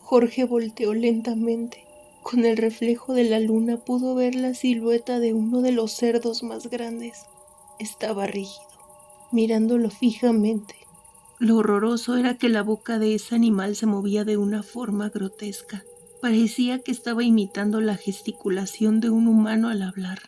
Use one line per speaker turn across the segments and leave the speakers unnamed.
Jorge volteó lentamente. Con el reflejo de la luna pudo ver la silueta de uno de los cerdos más grandes. Estaba rígido, mirándolo fijamente. Lo horroroso era que la boca de ese animal se movía de una forma grotesca. Parecía que estaba imitando la gesticulación de un humano al hablar.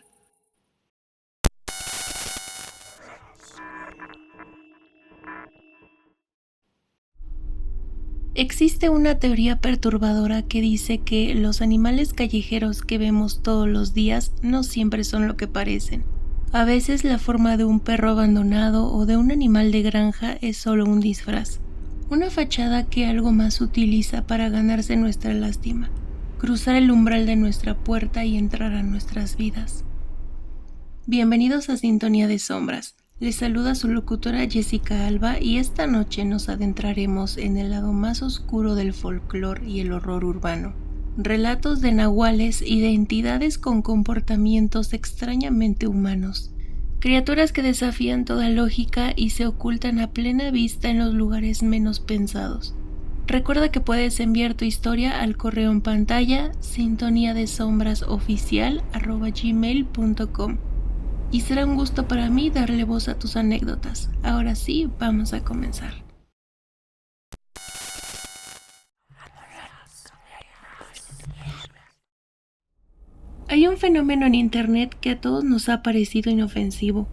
Existe una teoría perturbadora que dice que los animales callejeros que vemos todos los días no siempre son lo que parecen. A veces la forma de un perro abandonado o de un animal de granja es solo un disfraz, una fachada que algo más utiliza para ganarse nuestra lástima, cruzar el umbral de nuestra puerta y entrar a nuestras vidas. Bienvenidos a Sintonía de Sombras. Les saluda su locutora Jessica Alba y esta noche nos adentraremos en el lado más oscuro del folclore y el horror urbano. Relatos de nahuales y de entidades con comportamientos extrañamente humanos. Criaturas que desafían toda lógica y se ocultan a plena vista en los lugares menos pensados. Recuerda que puedes enviar tu historia al correo en pantalla sintoniadesombrasoficial@gmail.com. Y será un gusto para mí darle voz a tus anécdotas. Ahora sí, vamos a comenzar. Hay un fenómeno en internet que a todos nos ha parecido inofensivo.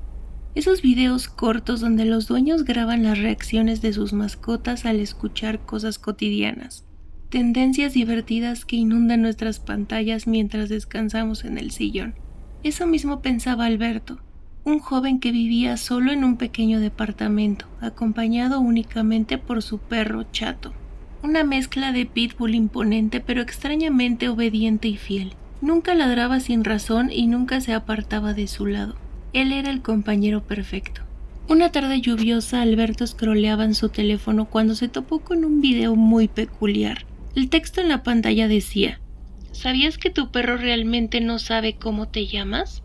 Esos videos cortos donde los dueños graban las reacciones de sus mascotas al escuchar cosas cotidianas. Tendencias divertidas que inundan nuestras pantallas mientras descansamos en el sillón. Eso mismo pensaba Alberto, un joven que vivía solo en un pequeño departamento, acompañado únicamente por su perro Chato. Una mezcla de pitbull imponente pero extrañamente obediente y fiel. Nunca ladraba sin razón y nunca se apartaba de su lado. Él era el compañero perfecto. Una tarde lluviosa, Alberto scrolleaba en su teléfono cuando se topó con un video muy peculiar. El texto en la pantalla decía: ¿sabías que tu perro realmente no sabe cómo te llamas?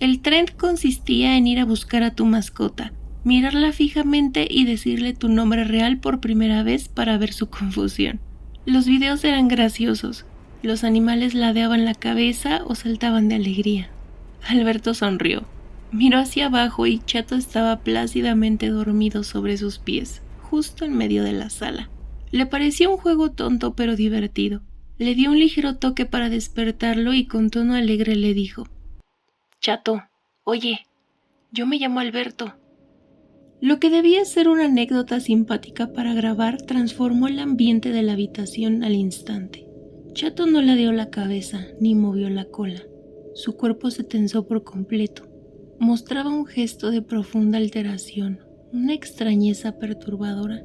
El trend consistía en ir a buscar a tu mascota, mirarla fijamente y decirle tu nombre real por primera vez para ver su confusión. Los videos eran graciosos. Los animales ladeaban la cabeza o saltaban de alegría. Alberto sonrió. Miró hacia abajo y Chato estaba plácidamente dormido sobre sus pies, justo en medio de la sala. Le pareció un juego tonto pero divertido. Le dio un ligero toque para despertarlo y con tono alegre le dijo: Chato, oye, yo me llamo Alberto. Lo que debía ser una anécdota simpática para grabar transformó el ambiente de la habitación al instante. Chato no ladeó la cabeza ni movió la cola. Su cuerpo se tensó por completo. Mostraba un gesto de profunda alteración, una extrañeza perturbadora.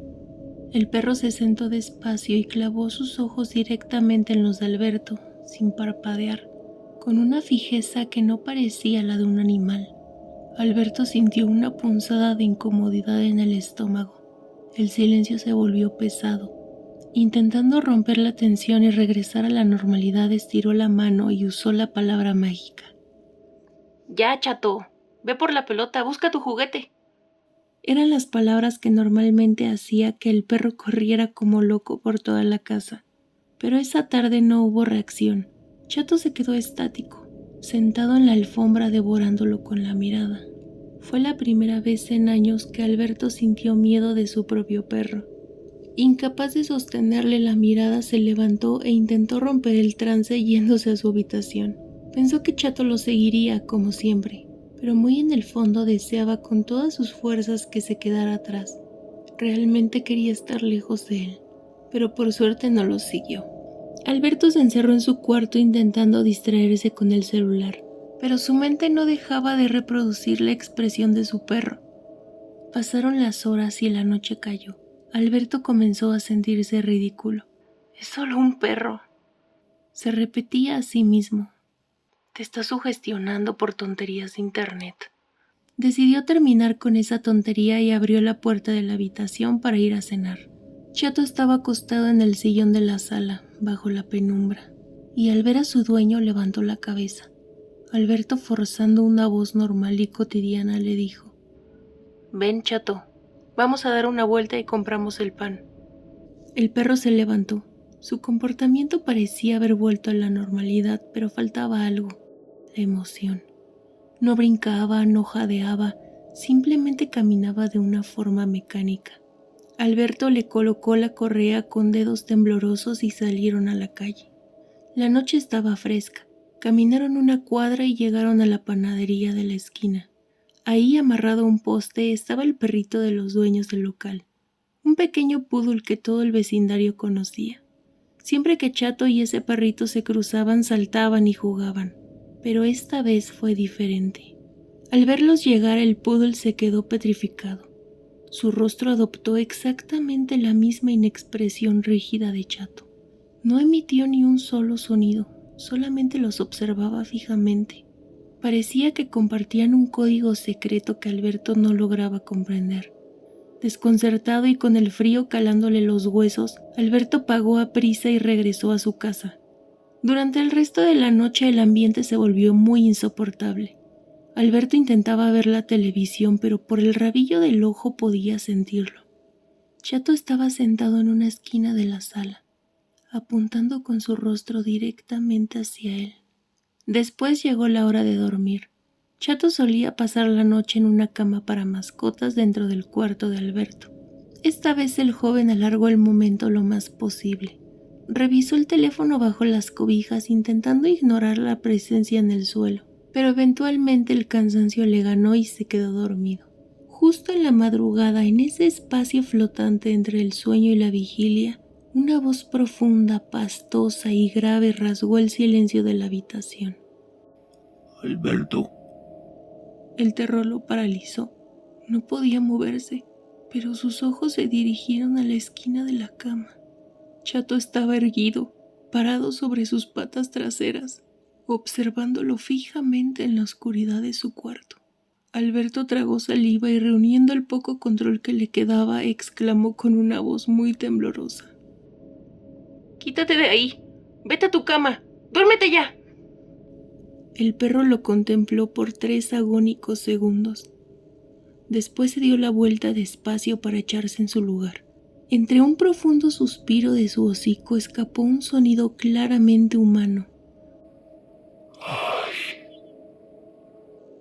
El perro se sentó despacio y clavó sus ojos directamente en los de Alberto, sin parpadear, con una fijeza que no parecía la de un animal. Alberto sintió una punzada de incomodidad en el estómago. El silencio se volvió pesado. Intentando romper la tensión y regresar a la normalidad, estiró la mano y usó la palabra mágica. Ya, Chato, ve por la pelota, busca tu juguete. Eran las palabras que normalmente hacía que el perro corriera como loco por toda la casa. Pero esa tarde no hubo reacción. Chato se quedó estático, sentado en la alfombra devorándolo con la mirada. Fue la primera vez en años que Alberto sintió miedo de su propio perro. Incapaz de sostenerle la mirada, se levantó e intentó romper el trance yéndose a su habitación. Pensó que Chato lo seguiría, como siempre, pero muy en el fondo deseaba con todas sus fuerzas que se quedara atrás. Realmente quería estar lejos de él, pero por suerte no lo siguió. Alberto se encerró en su cuarto intentando distraerse con el celular, pero su mente no dejaba de reproducir la expresión de su perro. Pasaron las horas y la noche cayó. Alberto comenzó a sentirse ridículo. Es solo un perro. Se repetía a sí mismo. Te estás sugestionando por tonterías de internet. Decidió terminar con esa tontería y abrió la puerta de la habitación para ir a cenar. Chato estaba acostado en el sillón de la sala, bajo la penumbra, y al ver a su dueño levantó la cabeza. Alberto, forzando una voz normal y cotidiana, le dijo: Ven, Chato, vamos a dar una vuelta y compramos el pan. El perro se levantó. Su comportamiento parecía haber vuelto a la normalidad, pero faltaba algo: la emoción. No brincaba, no jadeaba, simplemente caminaba de una forma mecánica. Alberto le colocó la correa con dedos temblorosos y salieron a la calle. La noche estaba fresca. Caminaron una cuadra y llegaron a la panadería de la esquina. Ahí, amarrado a un poste, estaba el perrito de los dueños del local, un pequeño poodle que todo el vecindario conocía. Siempre que Chato y ese perrito se cruzaban, saltaban y jugaban, pero esta vez fue diferente. Al verlos llegar, el poodle se quedó petrificado. Su rostro adoptó exactamente la misma inexpresión rígida de Chato. No emitió ni un solo sonido, solamente los observaba fijamente. Parecía que compartían un código secreto que Alberto no lograba comprender. Desconcertado y con el frío calándole los huesos, Alberto pagó a prisa y regresó a su casa. Durante el resto de la noche el ambiente se volvió muy insoportable. Alberto intentaba ver la televisión, pero por el rabillo del ojo podía sentirlo. Chato estaba sentado en una esquina de la sala, apuntando con su rostro directamente hacia él. Después llegó la hora de dormir. Chato solía pasar la noche en una cama para mascotas dentro del cuarto de Alberto. Esta vez el joven alargó el momento lo más posible. Revisó el teléfono bajo las cobijas intentando ignorar la presencia en el suelo, pero eventualmente el cansancio le ganó y se quedó dormido. Justo en la madrugada, en ese espacio flotante entre el sueño y la vigilia, una voz profunda, pastosa y grave rasgó el silencio de la habitación.
Alberto.
El terror lo paralizó. No podía moverse, pero sus ojos se dirigieron a la esquina de la cama. Chato estaba erguido, parado sobre sus patas traseras, observándolo fijamente en la oscuridad de su cuarto. Alberto tragó saliva y, reuniendo el poco control que le quedaba, exclamó con una voz muy temblorosa: «¡Quítate de ahí! ¡Vete a tu cama! ¡Duérmete ya!». El perro lo contempló por 3 agónicos segundos. Después se dio la vuelta despacio para echarse en su lugar. Entre un profundo suspiro de su hocico escapó un sonido claramente humano.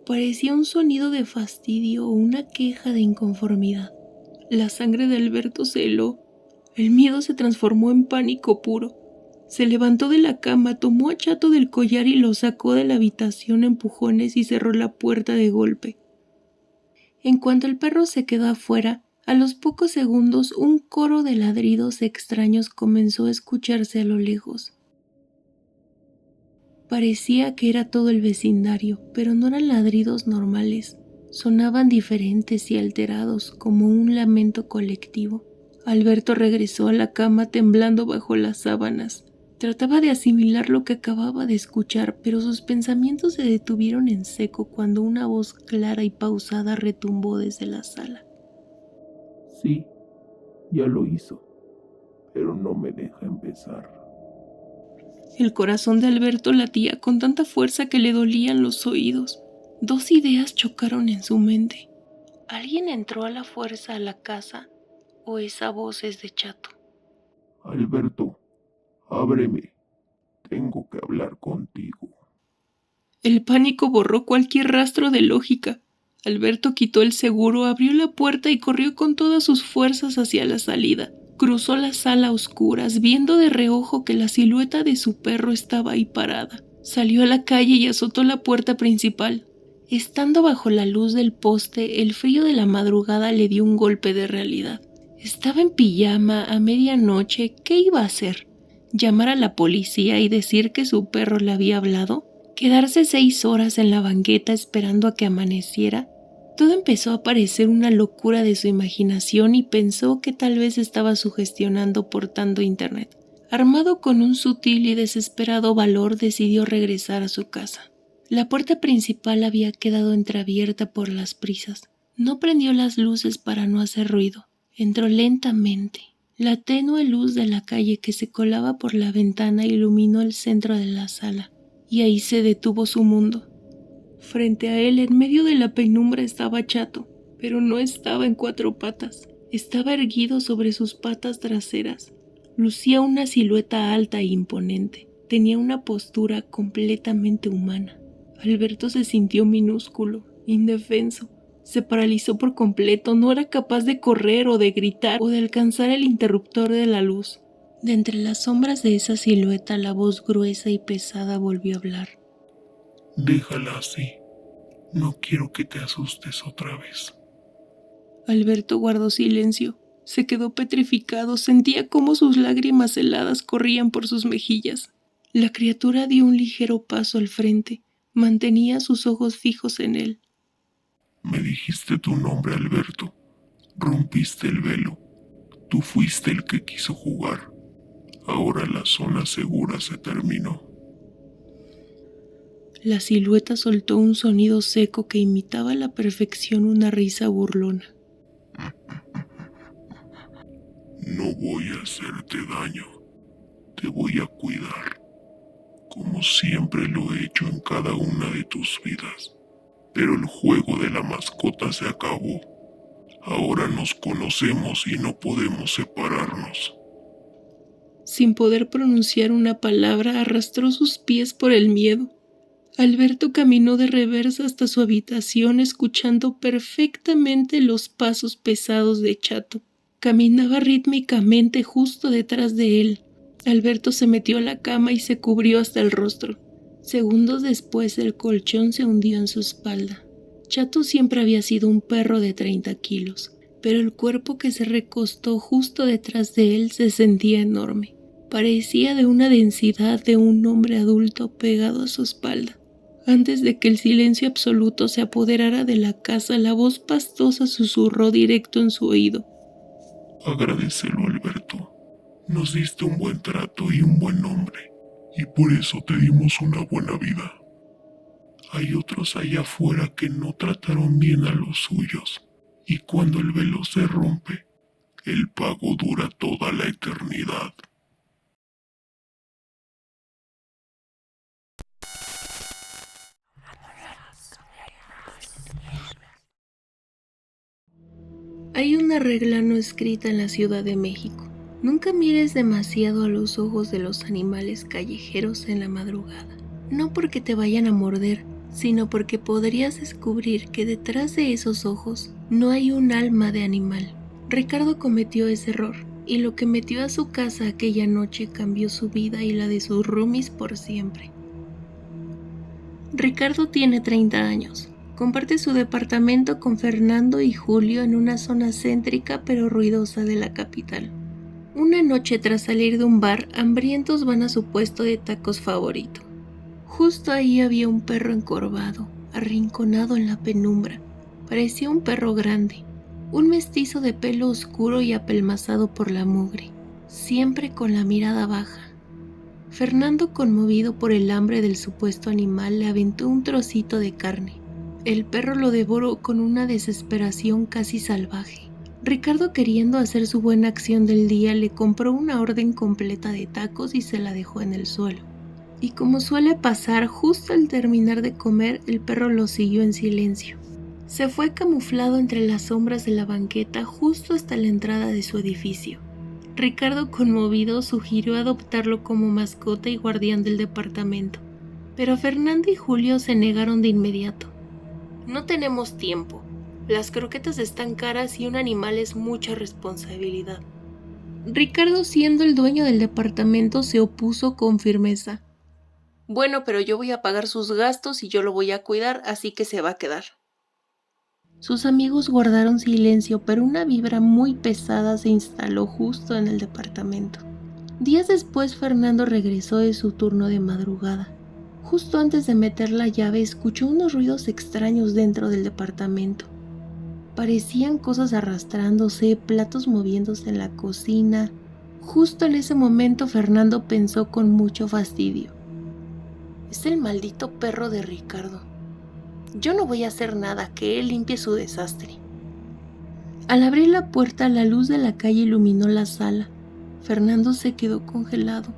Parecía un sonido de fastidio o una queja de inconformidad. La sangre de Alberto se heló. El miedo se transformó en pánico puro. Se levantó de la cama, tomó a Chato del collar y lo sacó de la habitación a empujones y cerró la puerta de golpe. En cuanto el perro se quedó afuera, a los pocos segundos un coro de ladridos extraños comenzó a escucharse a lo lejos. Parecía que era todo el vecindario, pero no eran ladridos normales. Sonaban diferentes y alterados, como un lamento colectivo. Alberto regresó a la cama temblando bajo las sábanas. Trataba de asimilar lo que acababa de escuchar, pero sus pensamientos se detuvieron en seco cuando una voz clara y pausada retumbó desde la sala.
Sí, ya lo hizo, pero no me deja empezar.
El corazón de Alberto latía con tanta fuerza que le dolían los oídos. 2 ideas chocaron en su mente. ¿Alguien entró a la fuerza a la casa o esa voz es de Chato?
Alberto, ábreme. Tengo que hablar contigo.
El pánico borró cualquier rastro de lógica. Alberto quitó el seguro, abrió la puerta y corrió con todas sus fuerzas hacia la salida. Cruzó la sala a oscuras, viendo de reojo que la silueta de su perro estaba ahí parada. Salió a la calle y azotó la puerta principal. Estando bajo la luz del poste, el frío de la madrugada le dio un golpe de realidad. Estaba en pijama a medianoche. ¿Qué iba a hacer? ¿Llamar a la policía y decir que su perro le había hablado? ¿Quedarse 6 horas en la banqueta esperando a que amaneciera? Todo empezó a parecer una locura de su imaginación y pensó que tal vez estaba sugestionando portando internet. Armado con un sutil y desesperado valor, decidió regresar a su casa. La puerta principal había quedado entreabierta por las prisas. No prendió las luces para no hacer ruido. Entró lentamente. La tenue luz de la calle que se colaba por la ventana iluminó el centro de la sala, y ahí se detuvo su mundo. Frente a él, en medio de la penumbra, estaba Chato, pero no estaba en 4 patas. Estaba erguido sobre sus patas traseras. Lucía una silueta alta e imponente. Tenía una postura completamente humana. Alberto se sintió minúsculo, indefenso. Se paralizó por completo, no era capaz de correr o de gritar o de alcanzar el interruptor de la luz. De entre las sombras de esa silueta, la voz gruesa y pesada volvió a hablar.
Déjala así. No quiero que te asustes otra vez.
Alberto guardó silencio. Se quedó petrificado, sentía cómo sus lágrimas heladas corrían por sus mejillas. La criatura dio un ligero paso al frente. Mantenía sus ojos fijos en él.
Me dijiste tu nombre, Alberto. Rompiste el velo. Tú fuiste el que quiso jugar. Ahora la zona segura se terminó.
La silueta soltó un sonido seco que imitaba a la perfección una risa burlona.
No voy a hacerte daño. Te voy a cuidar, como siempre lo he hecho en cada una de tus vidas. Pero el juego de la mascota se acabó. Ahora nos conocemos y no podemos separarnos.
Sin poder pronunciar una palabra, arrastró sus pies por el miedo. Alberto caminó de reversa hasta su habitación, escuchando perfectamente los pasos pesados de Chato. Caminaba rítmicamente justo detrás de él. Alberto se metió a la cama y se cubrió hasta el rostro. Segundos después, el colchón se hundió en su espalda. Chato siempre había sido un perro de 30 kilos, pero el cuerpo que se recostó justo detrás de él se sentía enorme. Parecía de una densidad de un hombre adulto pegado a su espalda. Antes de que el silencio absoluto se apoderara de la casa, la voz pastosa susurró directo en su oído.
Agradécelo, Alberto. Nos diste un buen trato y un buen nombre, y por eso te dimos una buena vida. Hay otros allá afuera que no trataron bien a los suyos, y cuando el velo se rompe, el pago dura toda la eternidad.
Hay una regla no escrita en la Ciudad de México. Nunca mires demasiado a los ojos de los animales callejeros en la madrugada. No porque te vayan a morder, sino porque podrías descubrir que detrás de esos ojos no hay un alma de animal. Ricardo cometió ese error, y lo que metió a su casa aquella noche cambió su vida y la de sus roomies por siempre. Ricardo tiene 30 años. Comparte su departamento con Fernando y Julio en una zona céntrica pero ruidosa de la capital. Una noche tras salir de un bar, hambrientos van a su puesto de tacos favorito. Justo ahí había un perro encorvado, arrinconado en la penumbra. Parecía un perro grande, un mestizo de pelo oscuro y apelmazado por la mugre, siempre con la mirada baja. Fernando, conmovido por el hambre del supuesto animal, le aventó un trocito de carne. El perro lo devoró con una desesperación casi salvaje. Ricardo, queriendo hacer su buena acción del día, le compró una orden completa de tacos y se la dejó en el suelo. Y como suele pasar, justo al terminar de comer, el perro lo siguió en silencio. Se fue camuflado entre las sombras de la banqueta justo hasta la entrada de su edificio. Ricardo, conmovido, sugirió adoptarlo como mascota y guardián del departamento, pero Fernando y Julio se negaron de inmediato. No tenemos tiempo. Las croquetas están caras y un animal es mucha responsabilidad. Ricardo, siendo el dueño del departamento, se opuso con firmeza. Bueno, pero yo voy a pagar sus gastos y yo lo voy a cuidar, así que se va a quedar. Sus amigos guardaron silencio, pero una vibra muy pesada se instaló justo en el departamento. Días después, Fernando regresó de su turno de madrugada. Justo antes de meter la llave, escuchó unos ruidos extraños dentro del departamento. Parecían cosas arrastrándose, platos moviéndose en la cocina. Justo en ese momento, Fernando pensó con mucho fastidio. Es el maldito perro de Ricardo. Yo no voy a hacer nada, que él limpie su desastre. Al abrir la puerta, la luz de la calle iluminó la sala. Fernando se quedó congelado.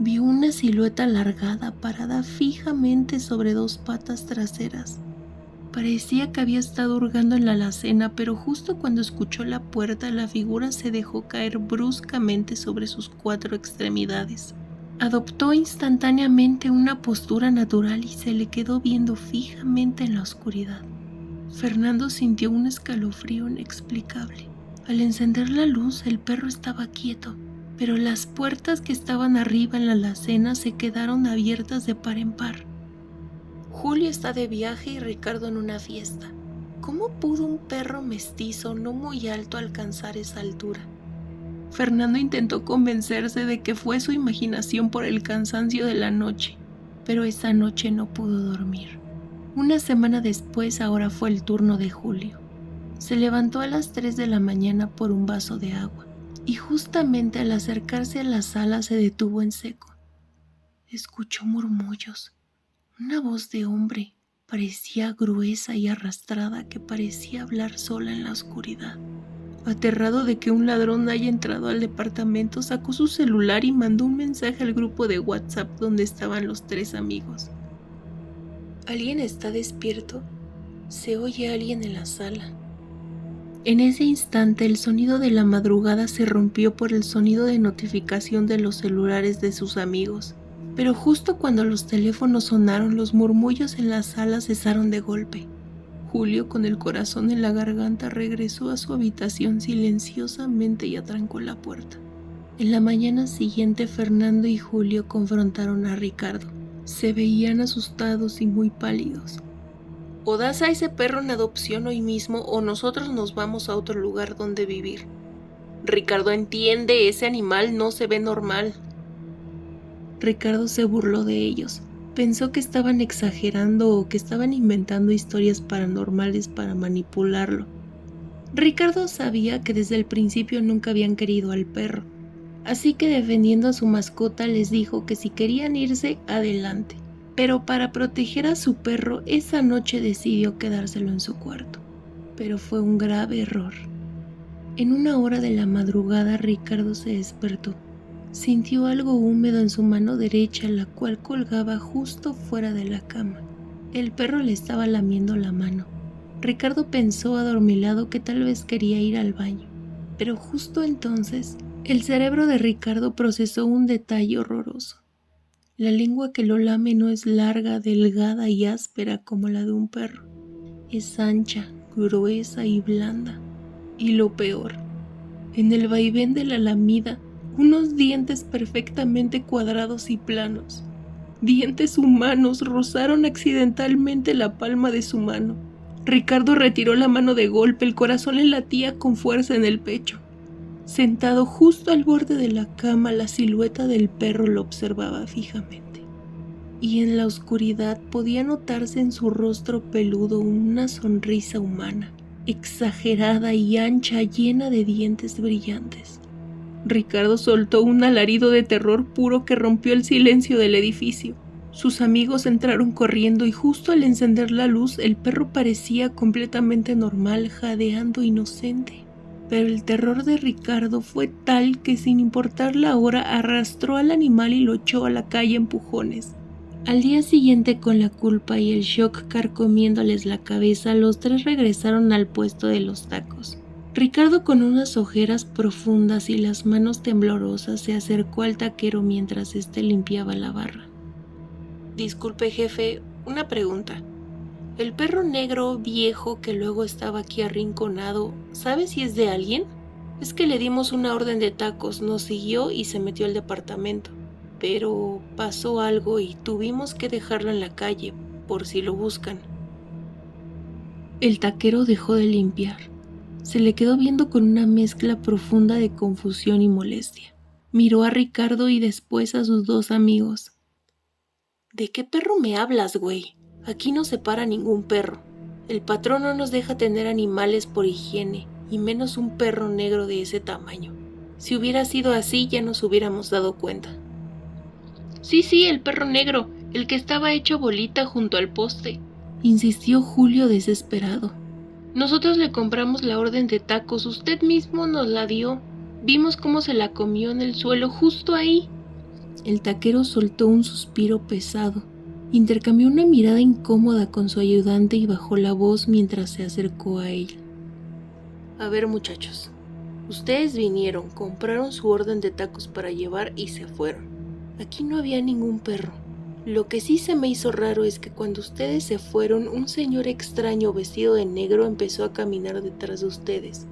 Vio una silueta alargada parada fijamente sobre dos patas traseras. Parecía que había estado hurgando en la alacena, pero justo cuando escuchó la puerta, la figura se dejó caer bruscamente sobre sus 4 extremidades. Adoptó instantáneamente una postura natural y se le quedó viendo fijamente en la oscuridad. Fernando sintió un escalofrío inexplicable. Al encender la luz, el perro estaba quieto, pero las puertas que estaban arriba en la alacena se quedaron abiertas de par en par. Julio está de viaje y Ricardo en una fiesta. ¿Cómo pudo un perro mestizo no muy alto alcanzar esa altura? Fernando intentó convencerse de que fue su imaginación por el cansancio de la noche, pero esa noche no pudo dormir. Una semana después, ahora fue el turno de Julio. Se levantó a las 3 de la mañana por un vaso de agua, y justamente al acercarse a la sala se detuvo en seco. Escuchó murmullos. Una voz de hombre, parecía gruesa y arrastrada, que parecía hablar sola en la oscuridad. Aterrado de que un ladrón haya entrado al departamento, sacó su celular y mandó un mensaje al grupo de WhatsApp donde estaban los 3 amigos. ¿Alguien está despierto? Se oye a alguien en la sala. En ese instante, el sonido de la madrugada se rompió por el sonido de notificación de los celulares de sus amigos. Pero justo cuando los teléfonos sonaron, los murmullos en la sala cesaron de golpe. Julio, con el corazón en la garganta, regresó a su habitación silenciosamente y atrancó la puerta. En la mañana siguiente, Fernando y Julio confrontaron a Ricardo. Se veían asustados y muy pálidos. O das a ese perro en adopción hoy mismo o nosotros nos vamos a otro lugar donde vivir. Ricardo, entiende, ese animal no se ve normal. Ricardo se burló de ellos. Pensó que estaban exagerando o que estaban inventando historias paranormales para manipularlo. Ricardo sabía que desde el principio nunca habían querido al perro, así que defendiendo a su mascota les dijo que si querían irse, adelante. Pero para proteger a su perro, esa noche decidió quedárselo en su cuarto. Pero fue un grave error. En una hora de la madrugada, Ricardo se despertó. Sintió algo húmedo en su mano derecha, la cual colgaba justo fuera de la cama. El perro le estaba lamiendo la mano. Ricardo pensó adormilado que tal vez quería ir al baño, pero justo entonces el cerebro de Ricardo procesó un detalle horroroso. La lengua que lo lame no es larga, delgada y áspera como la de un perro. Es ancha, gruesa y blanda. Y lo peor, en el vaivén de la lamida, unos dientes perfectamente cuadrados y planos. Dientes humanos rozaron accidentalmente la palma de su mano. Ricardo retiró la mano de golpe, el corazón le latía con fuerza en el pecho. Sentado justo al borde de la cama, la silueta del perro lo observaba fijamente. Y en la oscuridad podía notarse en su rostro peludo una sonrisa humana, exagerada y ancha, llena de dientes brillantes. Ricardo soltó un alarido de terror puro que rompió el silencio del edificio. Sus amigos entraron corriendo y justo al encender la luz, el perro parecía completamente normal, jadeando inocente. Pero el terror de Ricardo fue tal que, sin importar la hora, arrastró al animal y lo echó a la calle a empujones. Al día siguiente, con la culpa y el shock carcomiéndoles la cabeza, los 3 regresaron al puesto de los tacos. Ricardo, con unas ojeras profundas y las manos temblorosas, se acercó al taquero mientras éste limpiaba la barra. Disculpe, jefe, una pregunta. El perro negro viejo que luego estaba aquí arrinconado, ¿sabe si es de alguien? Es que le dimos una orden de tacos, nos siguió y se metió al departamento. Pero pasó algo y tuvimos que dejarlo en la calle, por si lo buscan. El taquero dejó de limpiar. Se le quedó viendo con una mezcla profunda de confusión y molestia. Miró a Ricardo y después a sus 2 amigos. ¿De qué perro me hablas, güey? Aquí no se para ningún perro. El patrón no nos deja tener animales por higiene, y menos un perro negro de ese tamaño. Si hubiera sido así, ya nos hubiéramos dado cuenta. Sí, el perro negro, el que estaba hecho bolita junto al poste, insistió Julio desesperado. Nosotros le compramos la orden de tacos, usted mismo nos la dio. Vimos cómo se la comió en el suelo justo ahí. El taquero soltó un suspiro pesado. Intercambió una mirada incómoda con su ayudante y bajó la voz mientras se acercó a ella. A ver, muchachos, ustedes vinieron, compraron su orden de tacos para llevar y se fueron. Aquí no había ningún perro. Lo que sí se me hizo raro es que cuando ustedes se fueron, un señor extraño vestido de negro empezó a caminar detrás de ustedes.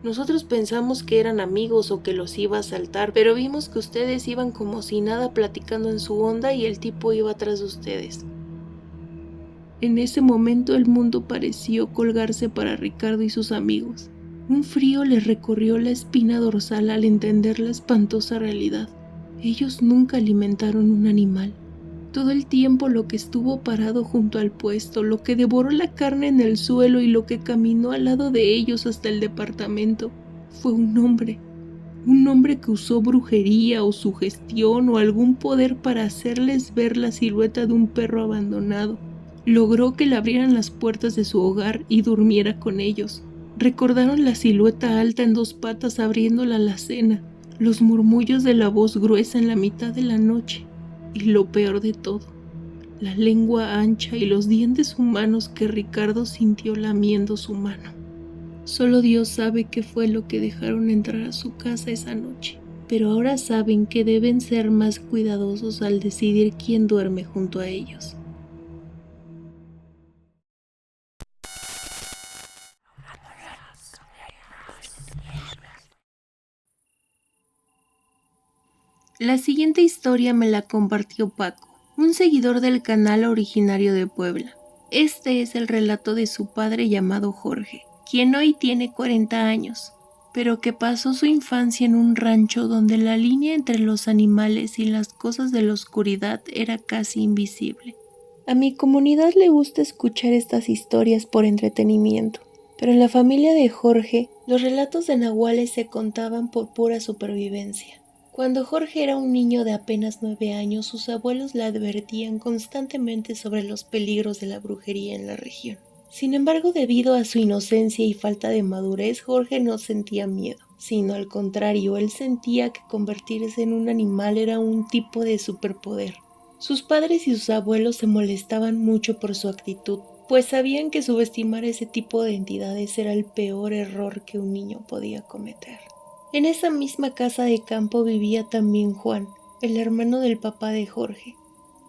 Nosotros pensamos que eran amigos o que los iba a asaltar, pero vimos que ustedes iban como si nada platicando en su onda y el tipo iba atrás de ustedes. En ese momento el mundo pareció colgarse para Ricardo y sus amigos. Un frío les recorrió la espina dorsal al entender la espantosa realidad. Ellos nunca alimentaron un animal. Todo el tiempo lo que estuvo parado junto al puesto, lo que devoró la carne en el suelo y lo que caminó al lado de ellos hasta el departamento, fue un hombre que usó brujería o sugestión o algún poder para hacerles ver la silueta de un perro abandonado. Logró que le abrieran las puertas de su hogar y durmiera con ellos. Recordaron la silueta alta en dos patas abriendo la alacena, los murmullos de la voz gruesa en la mitad de la noche. Y lo peor de todo, la lengua ancha y los dientes humanos que Ricardo sintió lamiendo su mano. Solo Dios sabe qué fue lo que dejaron entrar a su casa esa noche, pero ahora saben que deben ser más cuidadosos al decidir quién duerme junto a ellos. La siguiente historia me la compartió Paco, un seguidor del canal originario de Puebla. Este es el relato de su padre llamado Jorge, quien hoy tiene 40 años, pero que pasó su infancia en un rancho donde la línea entre los animales y las cosas de la oscuridad era casi invisible. A mi comunidad le gusta escuchar estas historias por entretenimiento, pero en la familia de Jorge, los relatos de nahuales se contaban por pura supervivencia. Cuando Jorge era un niño de apenas 9 años, sus abuelos le advertían constantemente sobre los peligros de la brujería en la región. Sin embargo, debido a su inocencia y falta de madurez, Jorge no sentía miedo, sino al contrario, él sentía que convertirse en un animal era un tipo de superpoder. Sus padres y sus abuelos se molestaban mucho por su actitud, pues sabían que subestimar ese tipo de entidades era el peor error que un niño podía cometer. En esa misma casa de campo vivía también Juan, el hermano del papá de Jorge.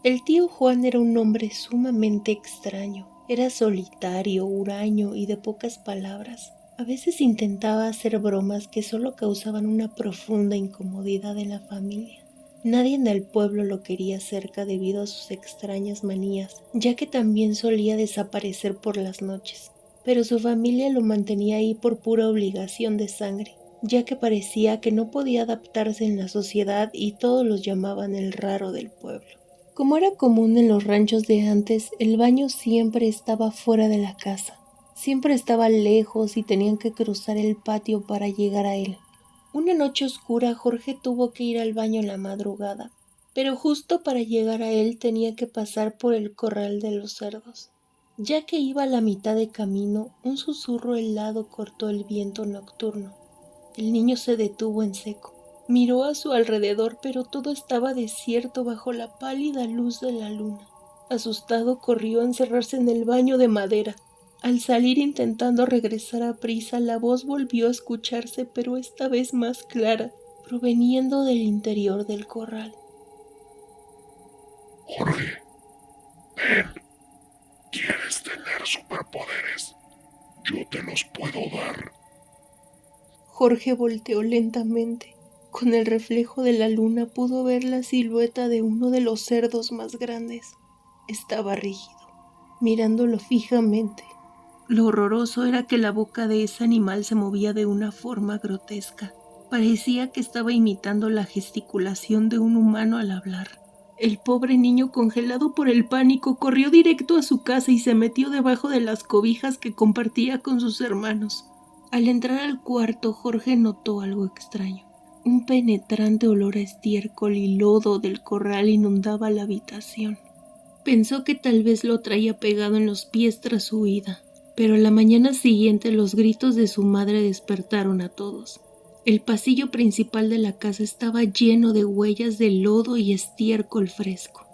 El tío Juan era un hombre sumamente extraño. Era solitario, huraño y de pocas palabras. A veces intentaba hacer bromas que solo causaban una profunda incomodidad en la familia. Nadie en el pueblo lo quería cerca debido a sus extrañas manías, ya que también solía desaparecer por las noches. Pero su familia lo mantenía ahí por pura obligación de sangre, ya que parecía que no podía adaptarse en la sociedad y todos los llamaban el raro del pueblo. Como era común en los ranchos de antes, el baño siempre estaba fuera de la casa. Siempre estaba lejos y tenían que cruzar el patio para llegar a él. Una noche oscura, Jorge tuvo que ir al baño en la madrugada, pero justo para llegar a él tenía que pasar por el corral de los cerdos. Ya que iba a la mitad de camino, un susurro helado cortó el viento nocturno. El niño se detuvo en seco. Miró a su alrededor, pero todo estaba desierto bajo la pálida luz de la luna. Asustado, corrió a encerrarse en el baño de madera. Al salir intentando regresar a prisa, la voz volvió a escucharse, pero esta vez más clara, proveniendo del interior del corral.
Jorge, ven. ¿Quieres tener superpoderes? Yo te los puedo dar.
Jorge volteó lentamente. Con el reflejo de la luna pudo ver la silueta de uno de los cerdos más grandes. Estaba rígido, mirándolo fijamente. Lo horroroso era que la boca de ese animal se movía de una forma grotesca. Parecía que estaba imitando la gesticulación de un humano al hablar. El pobre niño, congelado por el pánico, corrió directo a su casa y se metió debajo de las cobijas que compartía con sus hermanos. Al entrar al cuarto, Jorge notó algo extraño. Un penetrante olor a estiércol y lodo del corral inundaba la habitación. Pensó que tal vez lo traía pegado en los pies tras su huida, pero la mañana siguiente los gritos de su madre despertaron a todos. El pasillo principal de la casa estaba lleno de huellas de lodo y estiércol fresco.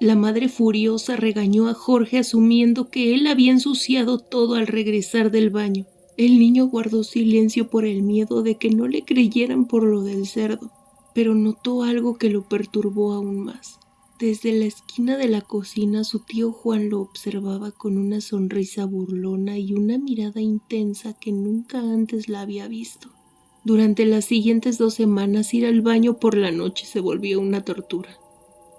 La madre furiosa regañó a Jorge asumiendo que él había ensuciado todo al regresar del baño. El niño guardó silencio por el miedo de que no le creyeran por lo del cerdo, pero notó algo que lo perturbó aún más. Desde la esquina de la cocina su tío Juan lo observaba con una sonrisa burlona y una mirada intensa que nunca antes la había visto. Durante las siguientes 2 semanas ir al baño por la noche se volvió una tortura.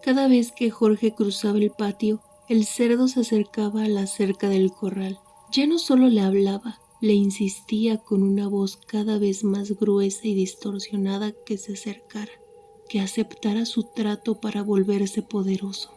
Cada vez que Jorge cruzaba el patio, el cerdo se acercaba a la cerca del corral. Ya no solo le hablaba, le insistía con una voz cada vez más gruesa y distorsionada que se acercara, que aceptara su trato para volverse poderoso.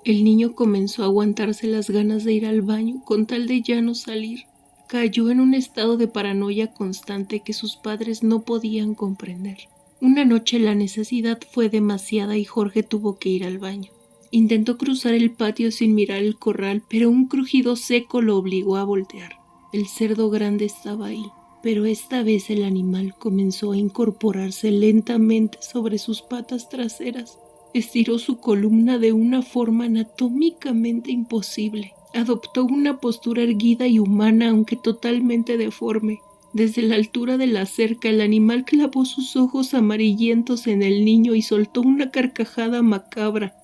El niño comenzó a aguantarse las ganas de ir al baño con tal de ya no salir. Cayó en un estado de paranoia constante que sus padres no podían comprender. Una noche la necesidad fue demasiada y Jorge tuvo que ir al baño. Intentó cruzar el patio sin mirar el corral, pero un crujido seco lo obligó a voltear. El cerdo grande estaba ahí, pero esta vez el animal comenzó a incorporarse lentamente sobre sus patas traseras. Estiró su columna de una forma anatómicamente imposible. Adoptó una postura erguida y humana, aunque totalmente deforme. Desde la altura de la cerca, el animal clavó sus ojos amarillentos en el niño y soltó una carcajada macabra.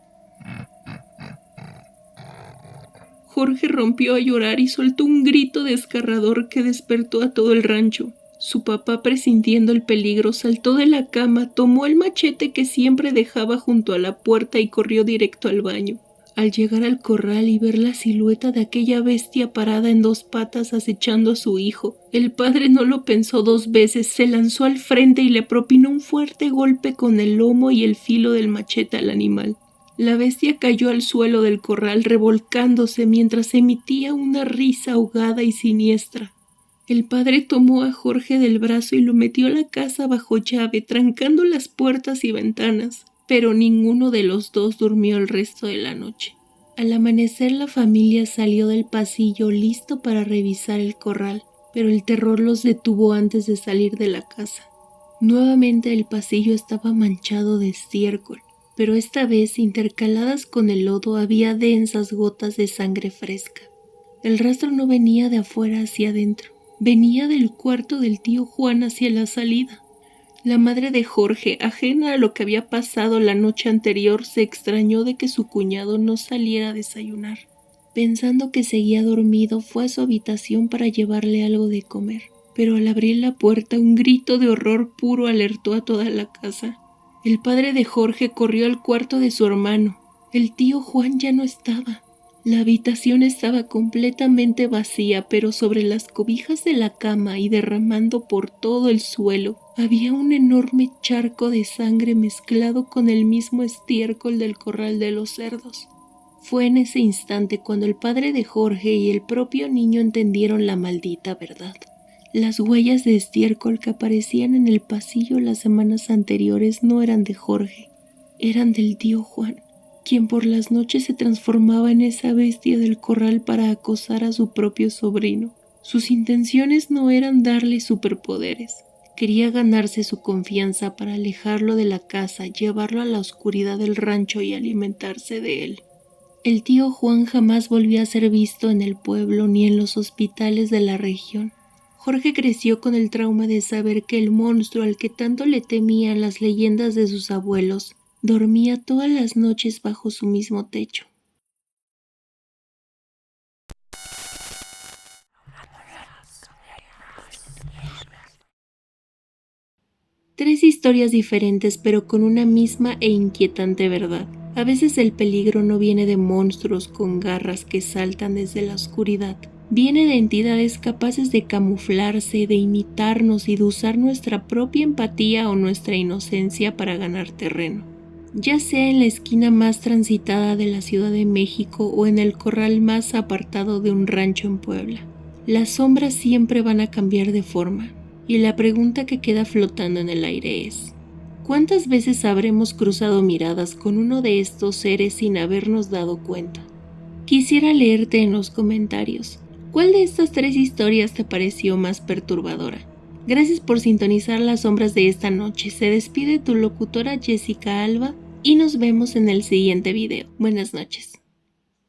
Jorge rompió a llorar y soltó un grito desgarrador que despertó a todo el rancho. Su papá, presintiendo el peligro, saltó de la cama, tomó el machete que siempre dejaba junto a la puerta y corrió directo al baño. Al llegar al corral y ver la silueta de aquella bestia parada en 2 patas acechando a su hijo, el padre no lo pensó 2 veces, se lanzó al frente y le propinó un fuerte golpe con el lomo y el filo del machete al animal. La bestia cayó al suelo del corral revolcándose mientras emitía una risa ahogada y siniestra. El padre tomó a Jorge del brazo y lo metió a la casa bajo llave, trancando las puertas y ventanas, pero ninguno de los dos durmió el resto de la noche. Al amanecer la familia salió del pasillo listo para revisar el corral, pero el terror los detuvo antes de salir de la casa. Nuevamente el pasillo estaba manchado de estiércol, pero esta vez intercaladas con el lodo había densas gotas de sangre fresca. El rastro no venía de afuera hacia adentro, venía del cuarto del tío Juan hacia la salida. La madre de Jorge, ajena a lo que había pasado la noche anterior, se extrañó de que su cuñado no saliera a desayunar. Pensando que seguía dormido, fue a su habitación para llevarle algo de comer, pero al abrir la puerta un grito de horror puro alertó a toda la casa. El padre de Jorge corrió al cuarto de su hermano. El tío Juan ya no estaba. La habitación estaba completamente vacía, pero sobre las cobijas de la cama y derramando por todo el suelo, había un enorme charco de sangre mezclado con el mismo estiércol del corral de los cerdos. Fue en ese instante cuando el padre de Jorge y el propio niño entendieron la maldita verdad. Las huellas de estiércol que aparecían en el pasillo las semanas anteriores no eran de Jorge, eran del tío Juan, quien por las noches se transformaba en esa bestia del corral para acosar a su propio sobrino. Sus intenciones no eran darle superpoderes. Quería ganarse su confianza para alejarlo de la casa, llevarlo a la oscuridad del rancho y alimentarse de él. El tío Juan jamás volvió a ser visto en el pueblo ni en los hospitales de la región. Jorge creció con el trauma de saber que el monstruo al que tanto le temían las leyendas de sus abuelos dormía todas las noches bajo su mismo techo. Tres historias diferentes pero con una misma e inquietante verdad. A veces el peligro no viene de monstruos con garras que saltan desde la oscuridad. Viene de entidades capaces de camuflarse, de imitarnos y de usar nuestra propia empatía o nuestra inocencia para ganar terreno. Ya sea en la esquina más transitada de la Ciudad de México o en el corral más apartado de un rancho en Puebla, las sombras siempre van a cambiar de forma. Y la pregunta que queda flotando en el aire es: ¿cuántas veces habremos cruzado miradas con uno de estos seres sin habernos dado cuenta? Quisiera leerte en los comentarios. ¿Cuál de estas tres historias te pareció más perturbadora? Gracias por sintonizar las sombras de esta noche. Se despide tu locutora Jessica Alba. y nos vemos en el siguiente video. Buenas noches.